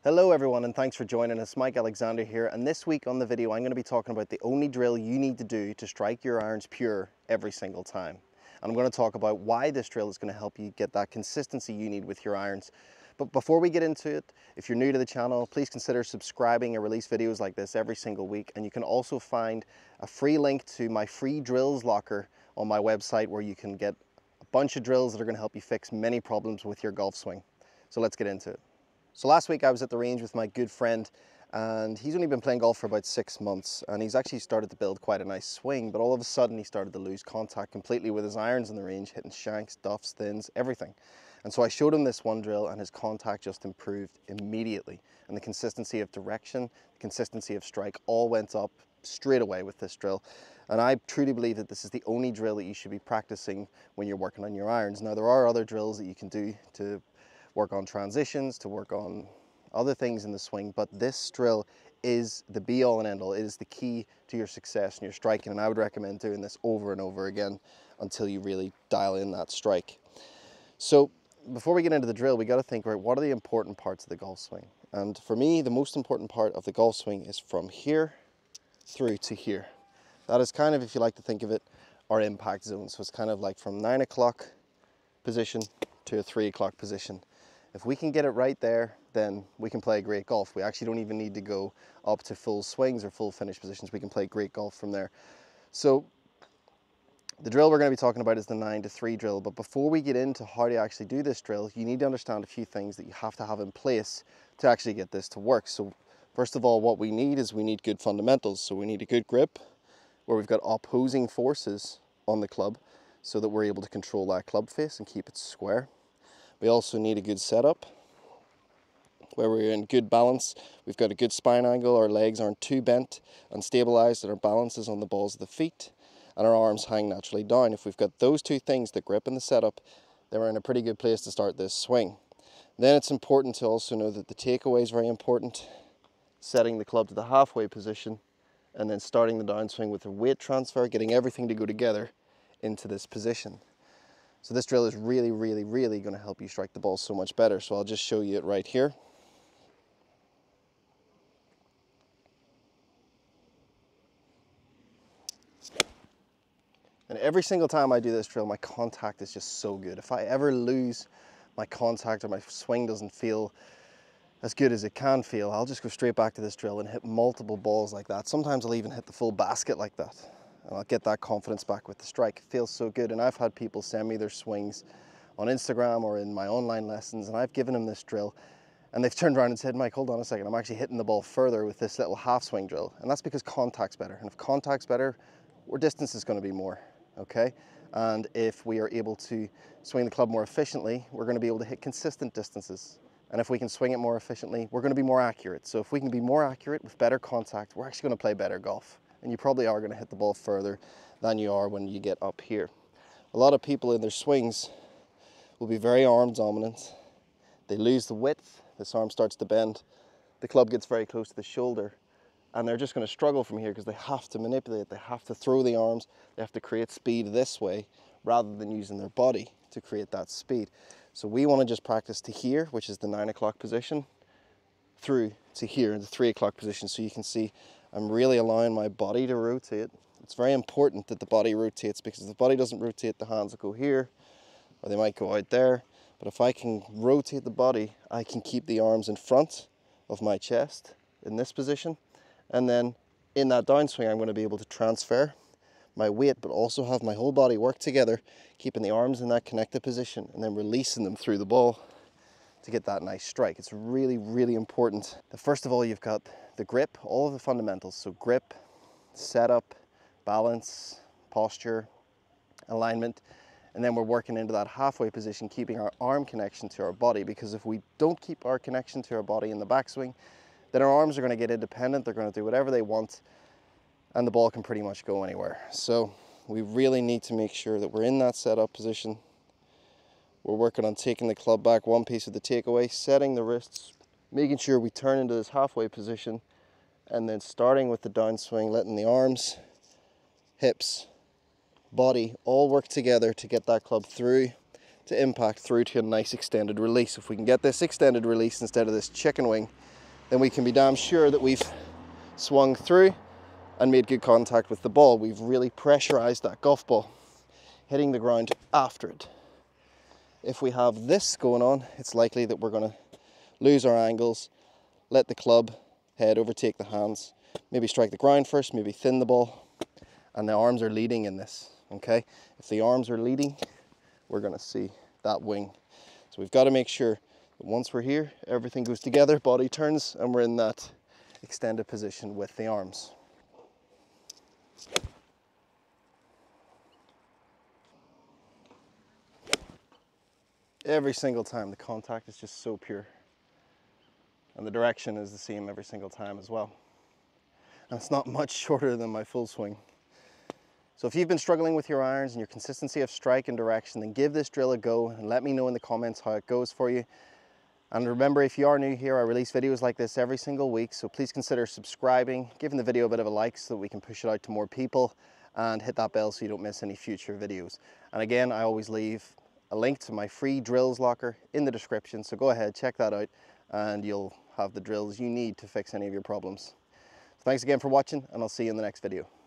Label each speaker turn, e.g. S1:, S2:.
S1: Hello everyone, and thanks for joining us. Mike Alexander here, and this week on the video I'm going to be talking about the only drill you need to do to strike your irons pure every single time. And I'm going to talk about why this drill is going to help you get that consistency you need with your irons. But before we get into it, if you're new to the channel, please consider subscribing. I release videos like this every single week, and you can also find a free link to my free drills locker on my website where you can get a bunch of drills that are going to help you fix many problems with your golf swing. So let's get into it. So last week I was at the range with my good friend, and he's only been playing golf for about 6 months, and he's actually started to build quite a nice swing, but all of a sudden he started to lose contact completely with his irons in the range, hitting shanks, duffs, thins, everything. And so I showed him this one drill, and his contact just improved immediately, and the consistency of direction, the consistency of strike all went up straight away with this drill. And I truly believe that this is the only drill that you should be practicing when you're working on your irons. Now there are other drills that you can do to work on transitions, to work on other things in the swing, but this drill is the be all and end all. It is the key to your success in your striking, and I would recommend doing this over and over again until you really dial in that strike. So before we get into the drill, we got to think, right, what are the important parts of the golf swing? And for me, the most important part of the golf swing is from here through to here. That is kind of, if you like to think of it, our impact zone. So it's kind of like from 9 o'clock position to a 3 o'clock position. If we can get it right there, then we can play great golf. We actually don't even need to go up to full swings or full finish positions. We can play great golf from there. So the drill we're going to be talking about is the 9 to 3 drill. But before we get into how to actually do this drill, you need to understand a few things that you have to have in place to actually get this to work. So first of all, what we need is we need good fundamentals. So we need a good grip where we've got opposing forces on the club so that we're able to control that club face and keep it square. We also need a good setup where we're in good balance. We've got a good spine angle, our legs aren't too bent and stabilized, and our balance is on the balls of the feet, and our arms hang naturally down. If we've got those two things, the grip and the setup, then we're in a pretty good place to start this swing. Then it's important to also know that the takeaway is very important, setting the club to the halfway position, and then starting the downswing with a weight transfer, getting everything to go together into this position. So this drill is really going to help you strike the ball so much better. So I'll just show you it right here. And every single time I do this drill, my contact is just so good. If I ever lose my contact or my swing doesn't feel as good as it can feel, I'll just go straight back to this drill and hit multiple balls like that. Sometimes I'll even hit the full basket like that. And I'll get that confidence back with the strike. It feels so good. And I've had people send me their swings on Instagram or in my online lessons, and I've given them this drill, and they've turned around and said, Mike, hold on a second, I'm actually hitting the ball further with this little half swing drill. And that's because contact's better. And if contact's better, our distance is going to be more, okay? And if we are able to swing the club more efficiently, we're going to be able to hit consistent distances. And if we can swing it more efficiently, we're going to be more accurate. So if we can be more accurate with better contact, we're actually going to play better golf. And you probably are going to hit the ball further than you are when you get up here. A lot of people in their swings will be very arm dominant. They lose the width, this arm starts to bend, the club gets very close to the shoulder, and they're just going to struggle from here because they have to manipulate, they have to throw the arms, they have to create speed this way rather than using their body to create that speed. So we want to just practice to here, which is the 9 o'clock position, through to here in the 3 o'clock position. So you can see I'm really allowing my body to rotate. It's very important that the body rotates, because if the body doesn't rotate, the hands will go here, or they might go out there. But if I can rotate the body, I can keep the arms in front of my chest in this position. And then in that downswing, I'm going to be able to transfer my weight, but also have my whole body work together, keeping the arms in that connected position and then releasing them through the ball to get that nice strike. It's really important. First of all, you've got the grip, all of the fundamentals. So grip, setup, balance, posture, alignment, and then we're working into that halfway position, keeping our arm connection to our body, because if we don't keep our connection to our body in the backswing, then our arms are going to get independent, they're going to do whatever they want, and the ball can pretty much go anywhere. So we really need to make sure that we're in that setup position. We're working on taking the club back, one piece of the takeaway, setting the wrists, making sure we turn into this halfway position, and then starting with the downswing, letting the arms, hips, body all work together to get that club through to impact through to a nice extended release. If we can get this extended release instead of this chicken wing, then we can be damn sure that we've swung through and made good contact with the ball. We've really pressurized that golf ball, hitting the ground after it. If we have this going on, it's likely that we're going to lose our angles, let the club head overtake the hands, maybe strike the ground first, maybe thin the ball, and the arms are leading in this, okay? If the arms are leading, we're going to see that wing. So we've got to make sure that once we're here, everything goes together, body turns, and we're in that extended position with the arms. Every single time, the contact is just so pure. And the direction is the same every single time as well. And it's not much shorter than my full swing. So if you've been struggling with your irons and your consistency of strike and direction, then give this drill a go and let me know in the comments how it goes for you. And remember, if you are new here, I release videos like this every single week, so please consider subscribing, giving the video a bit of a like so that we can push it out to more people, and hit that bell so you don't miss any future videos. And again, I always leave a link to my free drills locker in the description, so go ahead, check that out, and you'll have the drills you need to fix any of your problems. So thanks again for watching, and I'll see you in the next video.